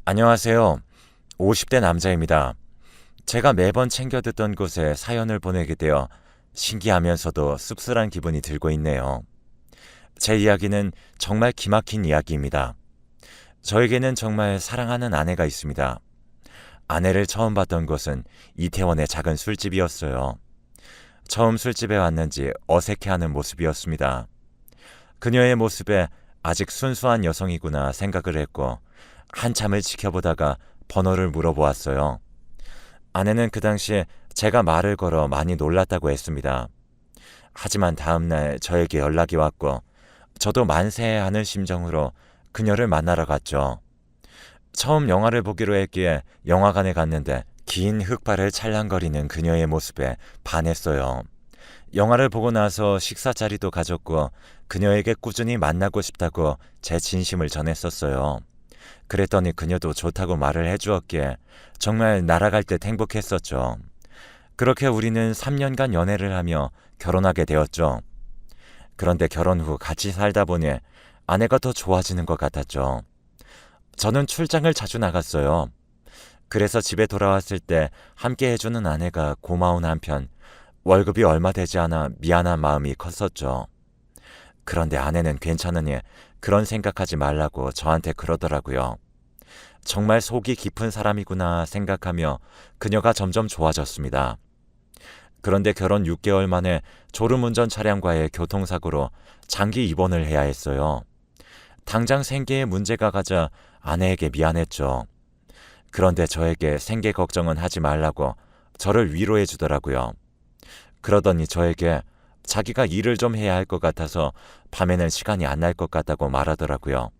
안녕하세요. 50대 남자입니다. 제가 매번 챙겨 듣던 곳에 사연을 보내게 되어 신기하면서도 씁쓸한 기분이 들고 있네요. 제 이야기는 정말 기막힌 이야기입니다. 저에게는 정말 사랑하는 아내가 있습니다. 아내를 처음 봤던 곳은 이태원의 작은 술집이었어요. 처음 술집에 왔는지 어색해하는 모습이었습니다. 그녀의 모습에 아직 순수한 여성이구나 생각을 했고 한참을 지켜보다가 번호를 물어보았어요. 아내는 그 당시에 제가 말을 걸어 많이 놀랐다고 했습니다. 하지만 다음날 저에게 연락이 왔고 저도 만세하는 심정으로 그녀를 만나러 갔죠. 처음 영화를 보기로 했기에 영화관에 갔는데 긴 흑발을 찰랑거리는 그녀의 모습에 반했어요. 영화를 보고 나서 식사 자리도 가졌고 그녀에게 꾸준히 만나고 싶다고 제 진심을 전했었어요. 그랬더니 그녀도 좋다고 말을 해주었기에 정말 날아갈 듯 행복했었죠. 그렇게 우리는 3년간 연애를 하며 결혼하게 되었죠. 그런데 결혼 후 같이 살다 보니 아내가 더 좋아지는 것 같았죠. 저는 출장을 자주 나갔어요. 그래서 집에 돌아왔을 때 함께 해주는 아내가 고마운 한편 월급이 얼마 되지 않아 미안한 마음이 컸었죠. 그런데 아내는 괜찮으니 그런 생각하지 말라고 저한테 그러더라고요. 정말 속이 깊은 사람이구나 생각하며 그녀가 점점 좋아졌습니다. 그런데 결혼 6개월 만에 졸음운전 차량과의 교통사고로 장기 입원을 해야 했어요. 당장 생계에 문제가 가자 아내에게 미안했죠. 그런데 저에게 생계 걱정은 하지 말라고 저를 위로해 주더라고요. 그러더니 저에게 자기가 일을 좀 해야 할 것 같아서 밤에는 시간이 안 날 것 같다고 말하더라고요.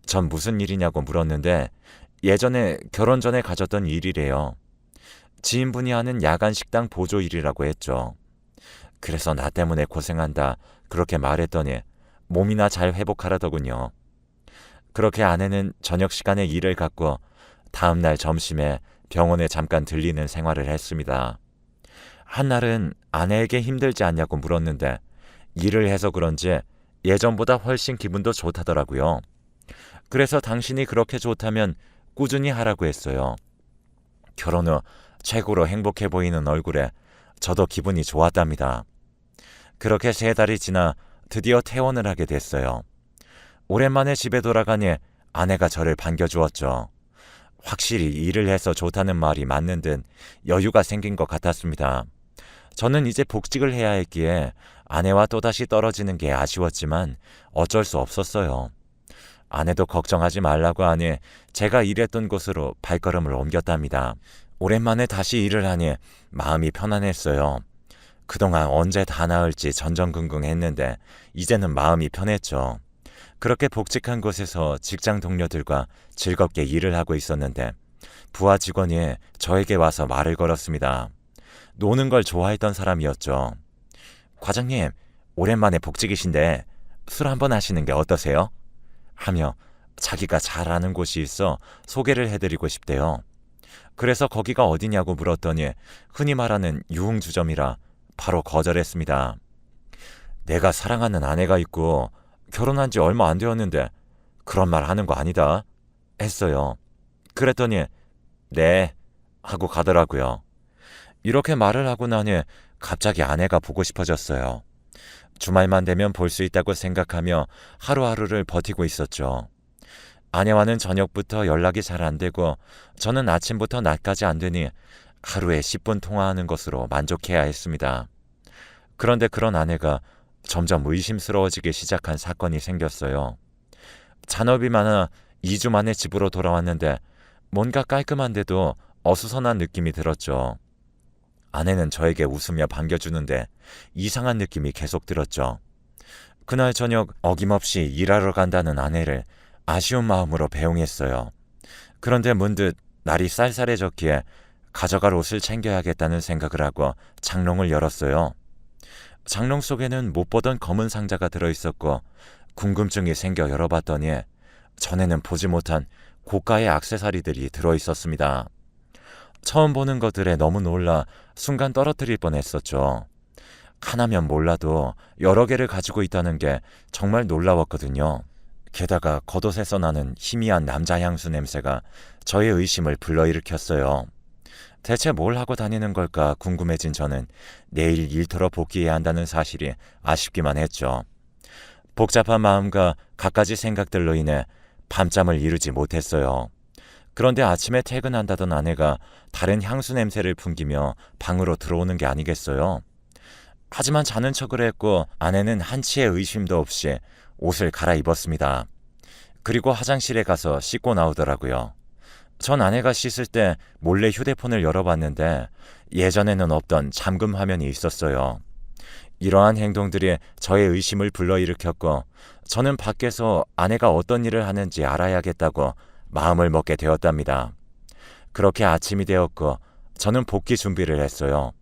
전 무슨 일이냐고 물었는데 예전에 결혼 전에 가졌던 일이래요. 지인분이 하는 야간 식당 보조 일이라고 했죠. 그래서 나 때문에 고생한다 그렇게 말했더니 몸이나 잘 회복하라더군요. 그렇게 아내는 저녁 시간에 일을 갖고 다음날 점심에 병원에 잠깐 들리는 생활을 했습니다. 한날은 아내에게 힘들지 않냐고 물었는데 일을 해서 그런지 예전보다 훨씬 기분도 좋다더라고요. 그래서 당신이 그렇게 좋다면 꾸준히 하라고 했어요. 결혼 후 최고로 행복해 보이는 얼굴에 저도 기분이 좋았답니다. 그렇게 3달이 지나 드디어 퇴원을 하게 됐어요. 오랜만에 집에 돌아가니 아내가 저를 반겨주었죠. 확실히 일을 해서 좋다는 말이 맞는 듯 여유가 생긴 것 같았습니다. 저는 이제 복직을 해야 했기에 아내와 또다시 떨어지는 게 아쉬웠지만 어쩔 수 없었어요. 아내도 걱정하지 말라고 하니 제가 일했던 곳으로 발걸음을 옮겼답니다. 오랜만에 다시 일을 하니 마음이 편안했어요. 그동안 언제 다 나을지 전전긍긍했는데 이제는 마음이 편했죠. 그렇게 복직한 곳에서 직장 동료들과 즐겁게 일을 하고 있었는데 부하 직원이 저에게 와서 말을 걸었습니다. 노는 걸 좋아했던 사람이었죠. 과장님, 오랜만에 복직이신데 술 한번 하시는 게 어떠세요? 하며 자기가 잘 아는 곳이 있어 소개를 해드리고 싶대요. 그래서 거기가 어디냐고 물었더니 흔히 말하는 유흥주점이라 바로 거절했습니다. 내가 사랑하는 아내가 있고 결혼한 지 얼마 안 되었는데 그런 말 하는 거 아니다 했어요. 그랬더니 네 하고 가더라고요. 이렇게 말을 하고 나니 갑자기 아내가 보고 싶어졌어요. 주말만 되면 볼 수 있다고 생각하며 하루하루를 버티고 있었죠. 아내와는 저녁부터 연락이 잘 안 되고 저는 아침부터 낮까지 안 되니 하루에 10분 통화하는 것으로 만족해야 했습니다. 그런데 그런 아내가 점점 의심스러워지기 시작한 사건이 생겼어요. 잔업이 많아 2주 만에 집으로 돌아왔는데 뭔가 깔끔한데도 어수선한 느낌이 들었죠. 아내는 저에게 웃으며 반겨주는데 이상한 느낌이 계속 들었죠. 그날 저녁 어김없이 일하러 간다는 아내를 아쉬운 마음으로 배웅했어요. 그런데 문득 날이 쌀쌀해졌기에 가져갈 옷을 챙겨야겠다는 생각을 하고 장롱을 열었어요. 장롱 속에는 못 보던 검은 상자가 들어있었고 궁금증이 생겨 열어봤더니 전에는 보지 못한 고가의 액세서리들이 들어있었습니다. 처음 보는 것들에 너무 놀라 순간 떨어뜨릴 뻔했었죠. 하나면 몰라도 여러 개를 가지고 있다는 게 정말 놀라웠거든요. 게다가 겉옷에서 나는 희미한 남자 향수 냄새가 저의 의심을 불러일으켰어요. 대체 뭘 하고 다니는 걸까 궁금해진 저는 내일 일터로 복귀해야 한다는 사실이 아쉽기만 했죠. 복잡한 마음과 갖가지 생각들로 인해 밤잠을 이루지 못했어요. 그런데 아침에 퇴근한다던 아내가 다른 향수 냄새를 풍기며 방으로 들어오는 게 아니겠어요? 하지만 자는 척을 했고 아내는 한치의 의심도 없이 옷을 갈아입었습니다. 그리고 화장실에 가서 씻고 나오더라고요. 전 아내가 씻을 때 몰래 휴대폰을 열어봤는데 예전에는 없던 잠금 화면이 있었어요. 이러한 행동들이 저의 의심을 불러일으켰고 저는 밖에서 아내가 어떤 일을 하는지 알아야겠다고 마음을 먹게 되었답니다. 그렇게 아침이 되었고 저는 복귀 준비를 했어요.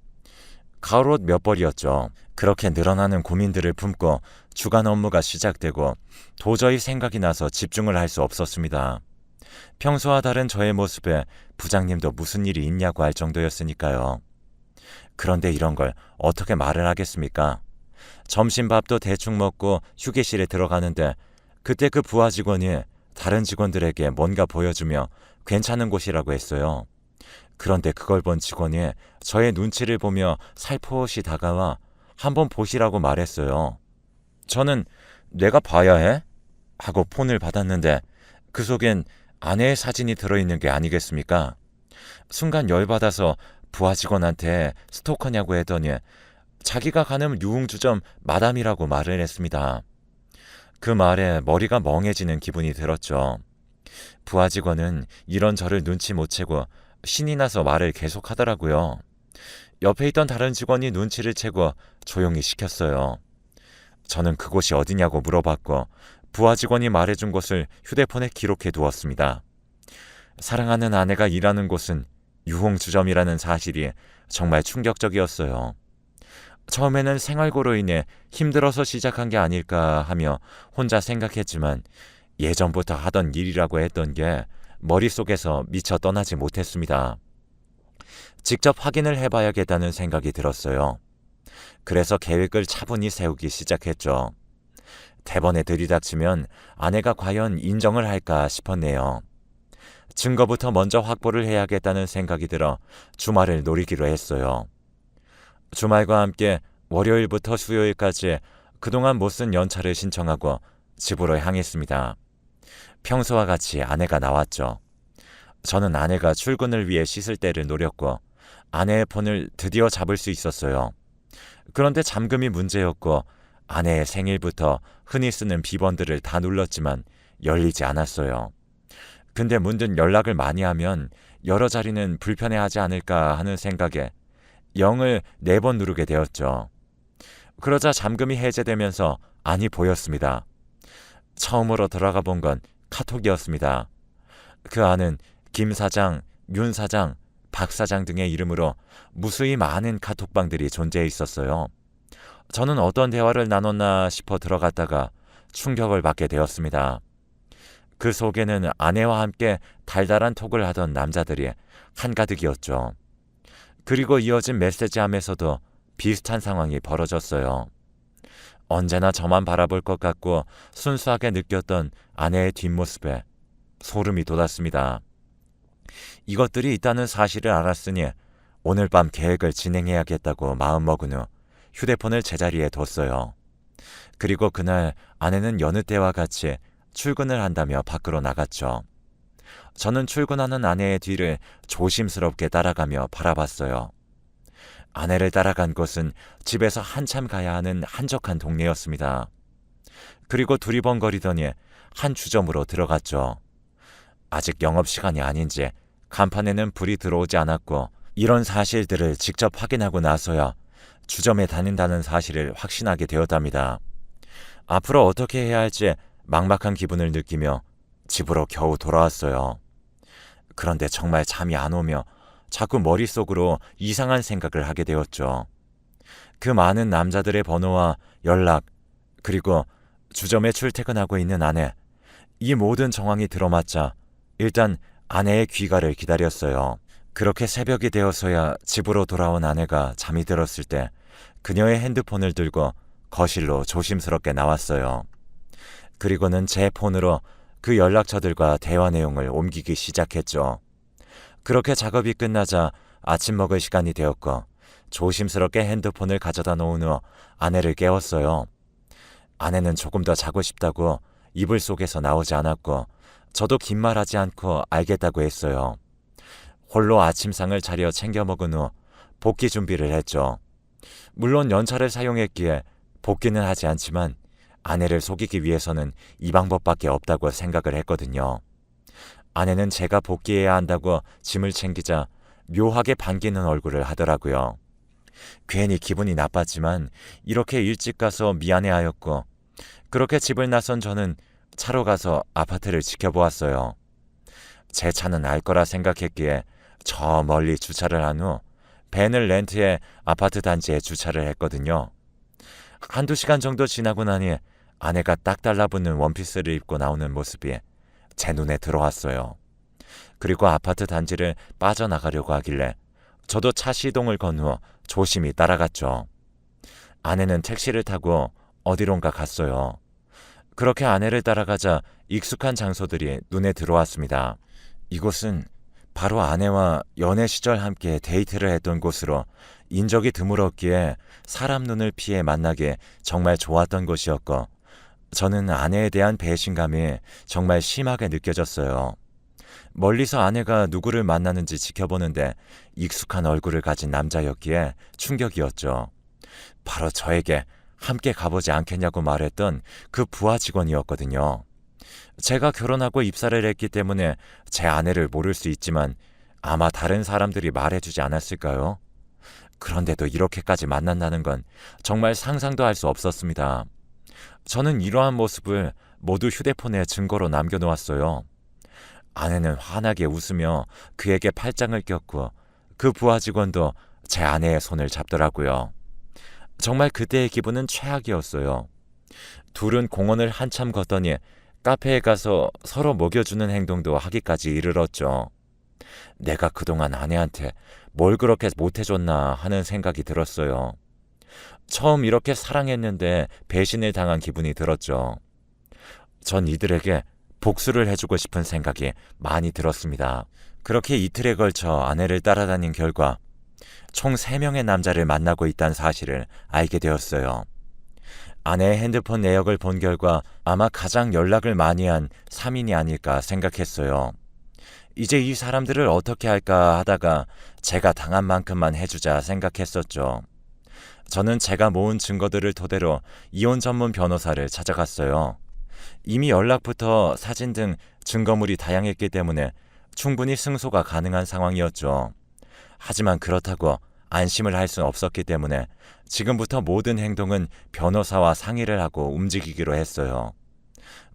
가을옷 몇 벌이었죠. 그렇게 늘어나는 고민들을 품고 주간 업무가 시작되고 도저히 생각이 나서 집중을 할 수 없었습니다. 평소와 다른 저의 모습에 부장님도 무슨 일이 있냐고 할 정도였으니까요. 그런데 이런 걸 어떻게 말을 하겠습니까? 점심밥도 대충 먹고 휴게실에 들어가는데 그때 그 부하 직원이 다른 직원들에게 뭔가 보여주며 괜찮은 곳이라고 했어요. 그런데 그걸 본 직원이 저의 눈치를 보며 살포시 다가와 한번 보시라고 말했어요. 저는 내가 봐야 해? 하고 폰을 받았는데 그 속엔 아내의 사진이 들어있는 게 아니겠습니까? 순간 열받아서 부하 직원한테 스토커냐고 했더니 자기가 가는 유흥주점 마담이라고 말을 했습니다. 그 말에 머리가 멍해지는 기분이 들었죠. 부하 직원은 이런 저를 눈치 못 채고 신이 나서 말을 계속하더라고요. 옆에 있던 다른 직원이 눈치를 채고 조용히 시켰어요. 저는 그곳이 어디냐고 물어봤고 부하 직원이 말해준 곳을 휴대폰에 기록해 두었습니다. 사랑하는 아내가 일하는 곳은 유흥주점이라는 사실이 정말 충격적이었어요. 처음에는 생활고로 인해 힘들어서 시작한 게 아닐까 하며 혼자 생각했지만 예전부터 하던 일이라고 했던 게 머릿속에서 미처 떠나지 못했습니다. 직접 확인을 해봐야겠다는 생각이 들었어요. 그래서 계획을 차분히 세우기 시작했죠. 대번에 들이닥치면 아내가 과연 인정을 할까 싶었네요. 증거부터 먼저 확보를 해야겠다는 생각이 들어 주말을 노리기로 했어요. 주말과 함께 월요일부터 수요일까지 그동안 못 쓴 연차를 신청하고 집으로 향했습니다. 평소와 같이 아내가 나왔죠. 저는 아내가 출근을 위해 씻을 때를 노렸고 아내의 폰을 드디어 잡을 수 있었어요. 그런데 잠금이 문제였고 아내의 생일부터 흔히 쓰는 비번들을 다 눌렀지만 열리지 않았어요. 근데 문득 연락을 많이 하면 여러 자리는 불편해하지 않을까 하는 생각에 0을 4번 누르게 되었죠. 그러자 잠금이 해제되면서 안이 보였습니다. 처음으로 들어가 본 건 카톡이었습니다. 그 안은 김 사장, 윤 사장, 박 사장 등의 이름으로 무수히 많은 카톡방들이 존재해 있었어요. 저는 어떤 대화를 나눴나 싶어 들어갔다가 충격을 받게 되었습니다. 그 속에는 아내와 함께 달달한 톡을 하던 남자들이 한가득이었죠. 그리고 이어진 메시지함에서도 비슷한 상황이 벌어졌어요. 언제나 저만 바라볼 것 같고 순수하게 느꼈던 아내의 뒷모습에 소름이 돋았습니다. 이것들이 있다는 사실을 알았으니 오늘 밤 계획을 진행해야겠다고 마음먹은 후 휴대폰을 제자리에 뒀어요. 그리고 그날 아내는 여느 때와 같이 출근을 한다며 밖으로 나갔죠. 저는 출근하는 아내의 뒤를 조심스럽게 따라가며 바라봤어요. 아내를 따라간 곳은 집에서 한참 가야 하는 한적한 동네였습니다. 그리고 두리번거리더니 한 주점으로 들어갔죠. 아직 영업시간이 아닌지 간판에는 불이 들어오지 않았고 이런 사실들을 직접 확인하고 나서야 주점에 다닌다는 사실을 확신하게 되었답니다. 앞으로 어떻게 해야 할지 막막한 기분을 느끼며 집으로 겨우 돌아왔어요. 그런데 정말 잠이 안 오며 자꾸 머릿속으로 이상한 생각을 하게 되었죠. 그 많은 남자들의 번호와 연락, 그리고 주점에 출퇴근하고 있는 아내, 이 모든 정황이 들어맞자 일단 아내의 귀가를 기다렸어요. 그렇게 새벽이 되어서야 집으로 돌아온 아내가 잠이 들었을 때 그녀의 핸드폰을 들고 거실로 조심스럽게 나왔어요. 그리고는 제 폰으로 그 연락처들과 대화 내용을 옮기기 시작했죠. 그렇게 작업이 끝나자 아침 먹을 시간이 되었고 조심스럽게 핸드폰을 가져다 놓은 후 아내를 깨웠어요. 아내는 조금 더 자고 싶다고 이불 속에서 나오지 않았고 저도 긴 말하지 않고 알겠다고 했어요. 홀로 아침상을 차려 챙겨 먹은 후 볶기 준비를 했죠. 물론 연차를 사용했기에 볶기는 하지 않지만 아내를 속이기 위해서는 이 방법밖에 없다고 생각을 했거든요. 아내는 제가 복귀해야 한다고 짐을 챙기자 묘하게 반기는 얼굴을 하더라고요. 괜히 기분이 나빴지만 이렇게 일찍 가서 미안해하였고 그렇게 집을 나선 저는 차로 가서 아파트를 지켜보았어요. 제 차는 알 거라 생각했기에 저 멀리 주차를 한 후 밴을 렌트해 아파트 단지에 주차를 했거든요. 한두 시간 정도 지나고 나니 아내가 딱 달라붙는 원피스를 입고 나오는 모습이 제 눈에 들어왔어요. 그리고 아파트 단지를 빠져나가려고 하길래 저도 차 시동을 건 후 조심히 따라갔죠. 아내는 택시를 타고 어디론가 갔어요. 그렇게 아내를 따라가자 익숙한 장소들이 눈에 들어왔습니다. 이곳은 바로 아내와 연애 시절 함께 데이트를 했던 곳으로 인적이 드물었기에 사람 눈을 피해 만나기 정말 좋았던 곳이었고 저는 아내에 대한 배신감이 정말 심하게 느껴졌어요. 멀리서 아내가 누구를 만나는지 지켜보는데 익숙한 얼굴을 가진 남자였기에 충격이었죠. 바로 저에게 함께 가보지 않겠냐고 말했던 그 부하 직원이었거든요. 제가 결혼하고 입사를 했기 때문에 제 아내를 모를 수 있지만 아마 다른 사람들이 말해주지 않았을까요? 그런데도 이렇게까지 만난다는 건 정말 상상도 할 수 없었습니다. 저는 이러한 모습을 모두 휴대폰에 증거로 남겨놓았어요. 아내는 환하게 웃으며 그에게 팔짱을 꼈고 그 부하 직원도 제 아내의 손을 잡더라고요. 정말 그때의 기분은 최악이었어요. 둘은 공원을 한참 걷더니 카페에 가서 서로 먹여주는 행동도 하기까지 이르렀죠. 내가 그동안 아내한테 뭘 그렇게 못해줬나 하는 생각이 들었어요. 처음 이렇게 사랑했는데 배신을 당한 기분이 들었죠. 전 이들에게 복수를 해주고 싶은 생각이 많이 들었습니다. 그렇게 이틀에 걸쳐 아내를 따라다닌 결과 총 3명의 남자를 만나고 있다는 사실을 알게 되었어요. 아내의 핸드폰 내역을 본 결과 아마 가장 연락을 많이 한 3인이 아닐까 생각했어요. 이제 이 사람들을 어떻게 할까 하다가 제가 당한 만큼만 해주자 생각했었죠. 저는 제가 모은 증거들을 토대로 이혼 전문 변호사를 찾아갔어요. 이미 연락부터 사진 등 증거물이 다양했기 때문에 충분히 승소가 가능한 상황이었죠. 하지만 그렇다고 안심을 할 수 없었기 때문에 지금부터 모든 행동은 변호사와 상의를 하고 움직이기로 했어요.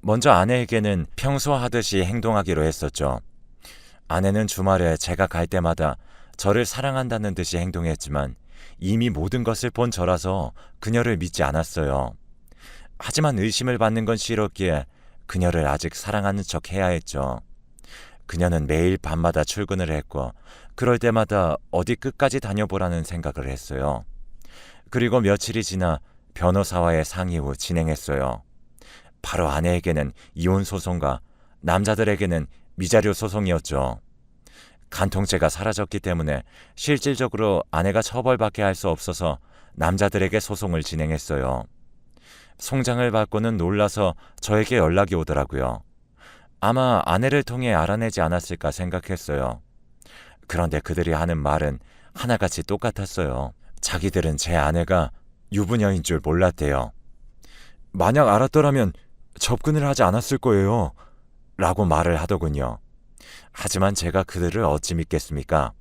먼저 아내에게는 평소 하듯이 행동하기로 했었죠. 아내는 주말에 제가 갈 때마다 저를 사랑한다는 듯이 행동했지만 이미 모든 것을 본 저라서 그녀를 믿지 않았어요. 하지만 의심을 받는 건 싫었기에 그녀를 아직 사랑하는 척 해야 했죠. 그녀는 매일 밤마다 출근을 했고 그럴 때마다 어디 끝까지 다녀보라는 생각을 했어요. 그리고 며칠이 지나 변호사와의 상의 후 진행했어요. 바로 아내에게는 이혼 소송과 남자들에게는 미자료 소송이었죠. 간통죄가 사라졌기 때문에 실질적으로 아내가 처벌받게 할 수 없어서 남자들에게 소송을 진행했어요. 송장을 받고는 놀라서 저에게 연락이 오더라고요. 아마 아내를 통해 알아내지 않았을까 생각했어요. 그런데 그들이 하는 말은 하나같이 똑같았어요. 자기들은 제 아내가 유부녀인 줄 몰랐대요. 만약 알았더라면 접근을 하지 않았을 거예요. 라고 말을 하더군요. 하지만 제가 그들을 어찌 믿겠습니까?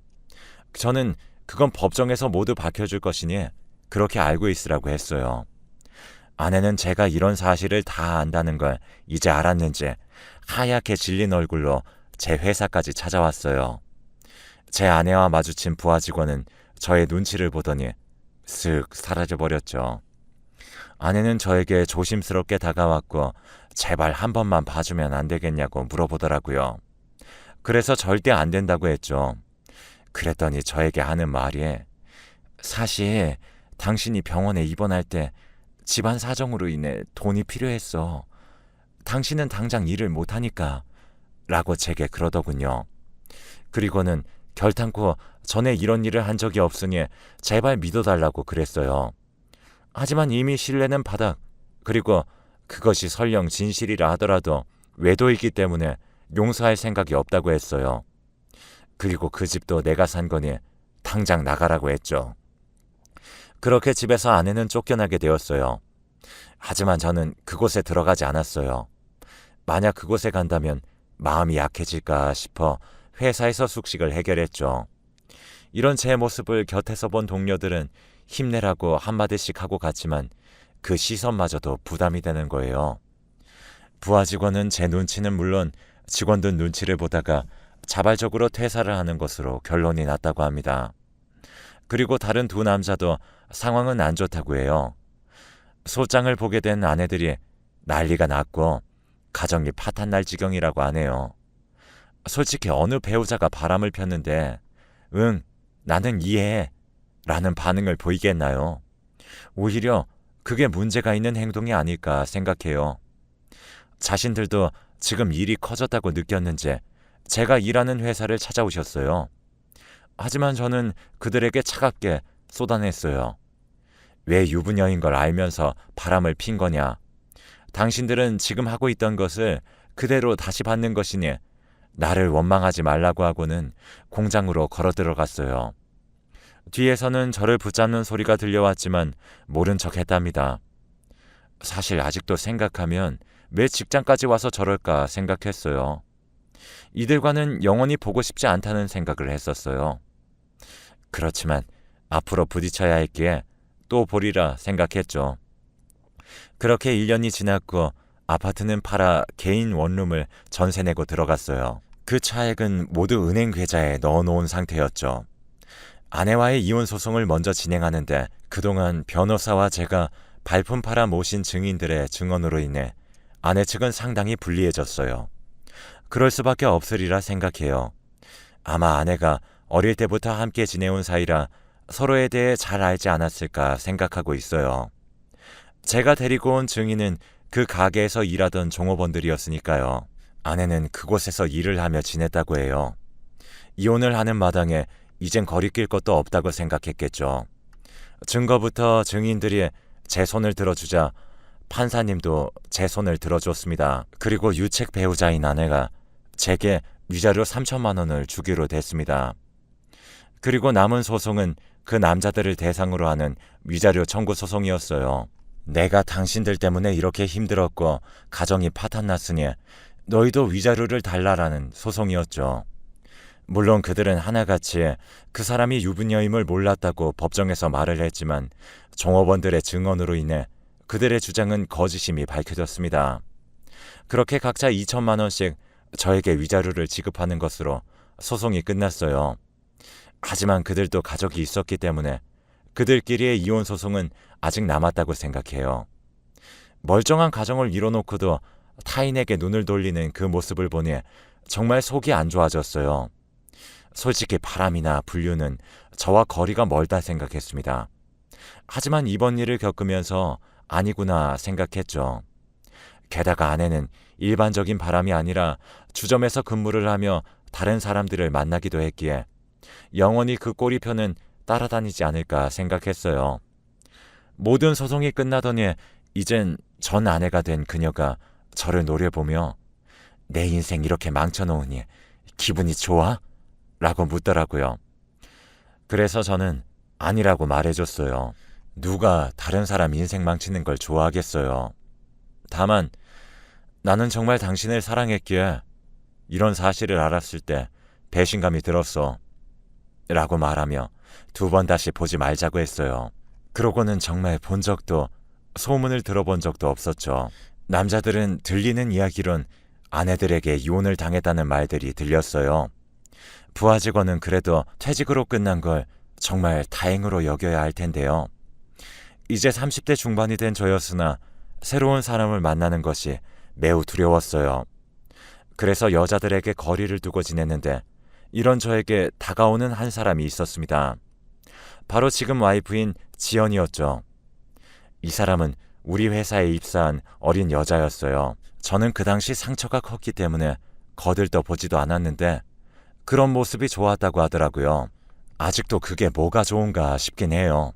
저는 그건 법정에서 모두 밝혀줄 것이니 그렇게 알고 있으라고 했어요. 아내는 제가 이런 사실을 다 안다는 걸 이제 알았는지 하얗게 질린 얼굴로 제 회사까지 찾아왔어요. 제 아내와 마주친 부하 직원은 저의 눈치를 보더니 슥 사라져버렸죠. 아내는 저에게 조심스럽게 다가왔고 제발 한 번만 봐주면 안 되겠냐고 물어보더라고요. 그래서 절대 안 된다고 했죠. 그랬더니 저에게 하는 말이 사실 당신이 병원에 입원할 때 집안 사정으로 인해 돈이 필요했어. 당신은 당장 일을 못하니까 라고 제게 그러더군요. 그리고는 결탄코 전에 이런 일을 한 적이 없으니 제발 믿어달라고 그랬어요. 하지만 이미 신뢰는 바닥, 그리고 그것이 설령 진실이라 하더라도 외도이기 때문에 용서할 생각이 없다고 했어요. 그리고 그 집도 내가 산 거니 당장 나가라고 했죠. 그렇게 집에서 아내는 쫓겨나게 되었어요. 하지만 저는 그곳에 들어가지 않았어요. 만약 그곳에 간다면 마음이 약해질까 싶어 회사에서 숙식을 해결했죠. 이런 제 모습을 곁에서 본 동료들은 힘내라고 한마디씩 하고 갔지만 그 시선마저도 부담이 되는 거예요. 부하 직원은 제 눈치는 물론 직원들 눈치를 보다가 자발적으로 퇴사를 하는 것으로 결론이 났다고 합니다. 그리고 다른 두 남자도 상황은 안 좋다고 해요. 소장을 보게 된 아내들이 난리가 났고 가정이 파탄날 지경이라고 하네요. 솔직히 어느 배우자가 바람을 폈는데 응, 나는 이해해 라는 반응을 보이겠나요? 오히려 그게 문제가 있는 행동이 아닐까 생각해요. 자신들도 지금 일이 커졌다고 느꼈는지 제가 일하는 회사를 찾아오셨어요. 하지만 저는 그들에게 차갑게 쏟아냈어요. 왜 유부녀인 걸 알면서 바람을 핀 거냐? 당신들은 지금 하고 있던 것을 그대로 다시 받는 것이니 나를 원망하지 말라고 하고는 공장으로 걸어 들어갔어요. 뒤에서는 저를 붙잡는 소리가 들려왔지만 모른 척 했답니다. 사실 아직도 생각하면 왜 직장까지 와서 저럴까 생각했어요. 이들과는 영원히 보고 싶지 않다는 생각을 했었어요. 그렇지만 앞으로 부딪혀야 했기에 또 보리라 생각했죠. 그렇게 1년이 지났고 아파트는 팔아 개인 원룸을 전세 내고 들어갔어요. 그 차액은 모두 은행 계좌에 넣어놓은 상태였죠. 아내와의 이혼 소송을 먼저 진행하는데 그동안 변호사와 제가 발품 팔아 모신 증인들의 증언으로 인해 아내 측은 상당히 불리해졌어요. 그럴 수밖에 없으리라 생각해요. 아마 아내가 어릴 때부터 함께 지내온 사이라 서로에 대해 잘 알지 않았을까 생각하고 있어요. 제가 데리고 온 증인은 그 가게에서 일하던 종업원들이었으니까요. 아내는 그곳에서 일을 하며 지냈다고 해요. 이혼을 하는 마당에 이젠 거리낄 것도 없다고 생각했겠죠. 증거부터 증인들이 제 손을 들어주자 판사님도 제 손을 들어줬습니다. 그리고 유책 배우자인 아내가 제게 위자료 3천만 원을 주기로 됐습니다. 그리고 남은 소송은 그 남자들을 대상으로 하는 위자료 청구 소송이었어요. 내가 당신들 때문에 이렇게 힘들었고 가정이 파탄났으니 너희도 위자료를 달라라는 소송이었죠. 물론 그들은 하나같이 그 사람이 유부녀임을 몰랐다고 법정에서 말을 했지만 종업원들의 증언으로 인해 그들의 주장은 거짓임이 밝혀졌습니다. 그렇게 각자 2천만 원씩 저에게 위자료를 지급하는 것으로 소송이 끝났어요. 하지만 그들도 가족이 있었기 때문에 그들끼리의 이혼 소송은 아직 남았다고 생각해요. 멀쩡한 가정을 이뤄놓고도 타인에게 눈을 돌리는 그 모습을 보니 정말 속이 안 좋아졌어요. 솔직히 바람이나 불륜은 저와 거리가 멀다 생각했습니다. 하지만 이번 일을 겪으면서 아니구나 생각했죠. 게다가 아내는 일반적인 바람이 아니라 주점에서 근무를 하며 다른 사람들을 만나기도 했기에 영원히 그 꼬리표는 따라다니지 않을까 생각했어요. 모든 소송이 끝나더니 이젠 전 아내가 된 그녀가 저를 노려보며 내 인생 이렇게 망쳐놓으니 기분이 좋아? 라고 묻더라고요. 그래서 저는 아니라고 말해줬어요. 누가 다른 사람 인생 망치는 걸 좋아하겠어요. 다만 나는 정말 당신을 사랑했기에 이런 사실을 알았을 때 배신감이 들었어. 라고 말하며 2번 다시 보지 말자고 했어요. 그러고는 정말 본 적도 소문을 들어본 적도 없었죠. 남자들은 들리는 이야기론 아내들에게 이혼을 당했다는 말들이 들렸어요. 부하 직원은 그래도 퇴직으로 끝난 걸 정말 다행으로 여겨야 할 텐데요. 이제 30대 중반이 된 저였으나 새로운 사람을 만나는 것이 매우 두려웠어요. 그래서 여자들에게 거리를 두고 지냈는데 이런 저에게 다가오는 한 사람이 있었습니다. 바로 지금 와이프인 지연이었죠. 이 사람은 우리 회사에 입사한 어린 여자였어요. 저는 그 당시 상처가 컸기 때문에 거들떠 보지도 않았는데 그런 모습이 좋았다고 하더라고요. 아직도 그게 뭐가 좋은가 싶긴 해요.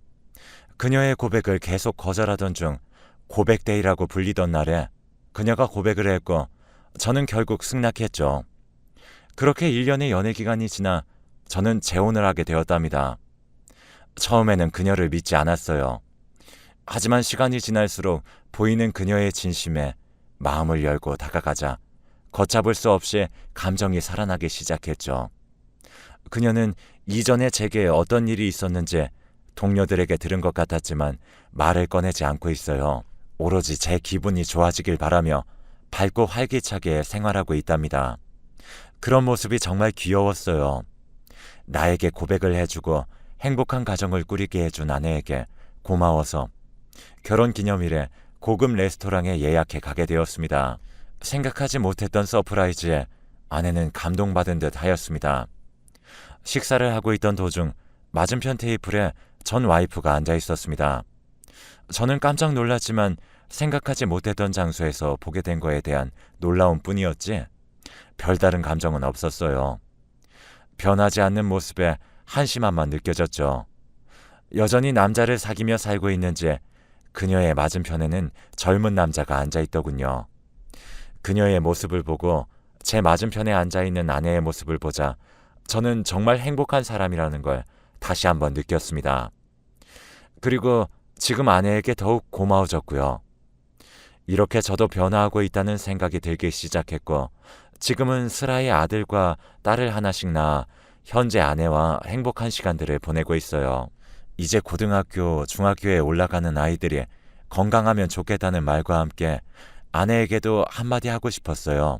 그녀의 고백을 계속 거절하던 중 고백데이라고 불리던 날에 그녀가 고백을 했고 저는 결국 승낙했죠. 그렇게 1년의 연애 기간이 지나 저는 재혼을 하게 되었답니다. 처음에는 그녀를 믿지 않았어요. 하지만 시간이 지날수록 보이는 그녀의 진심에 마음을 열고 다가가자 걷잡을 수 없이 감정이 살아나기 시작했죠. 그녀는 이전에 제게 어떤 일이 있었는지 동료들에게 들은 것 같았지만 말을 꺼내지 않고 있어요. 오로지 제 기분이 좋아지길 바라며 밝고 활기차게 생활하고 있답니다. 그런 모습이 정말 귀여웠어요. 나에게 고백을 해주고 행복한 가정을 꾸리게 해준 아내에게 고마워서 결혼 기념일에 고급 레스토랑에 예약해 가게 되었습니다. 생각하지 못했던 서프라이즈에 아내는 감동받은 듯 하였습니다. 식사를 하고 있던 도중 맞은편 테이블에 전 와이프가 앉아 있었습니다. 저는 깜짝 놀랐지만 생각하지 못했던 장소에서 보게 된 거에 대한 놀라움 뿐이었지 별다른 감정은 없었어요. 변하지 않는 모습에 한심함만 느껴졌죠. 여전히 남자를 사귀며 살고 있는지 그녀의 맞은편에는 젊은 남자가 앉아 있더군요. 그녀의 모습을 보고 제 맞은편에 앉아 있는 아내의 모습을 보자 저는 정말 행복한 사람이라는 걸 다시 한번 느꼈습니다. 그리고 지금 아내에게 더욱 고마워졌고요. 이렇게 저도 변화하고 있다는 생각이 들기 시작했고 지금은 슬아의 아들과 딸을 하나씩 낳아 현재 아내와 행복한 시간들을 보내고 있어요. 이제 고등학교, 중학교에 올라가는 아이들이 건강하면 좋겠다는 말과 함께 아내에게도 한마디 하고 싶었어요.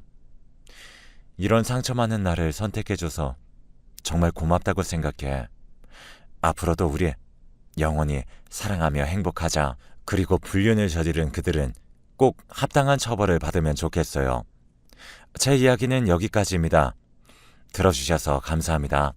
이런 상처 많은 나를 선택해줘서 정말 고맙다고 생각해. 앞으로도 우리 영원히 사랑하며 행복하자. 그리고 불륜을 저지른 그들은 꼭 합당한 처벌을 받으면 좋겠어요. 제 이야기는 여기까지입니다. 들어주셔서 감사합니다.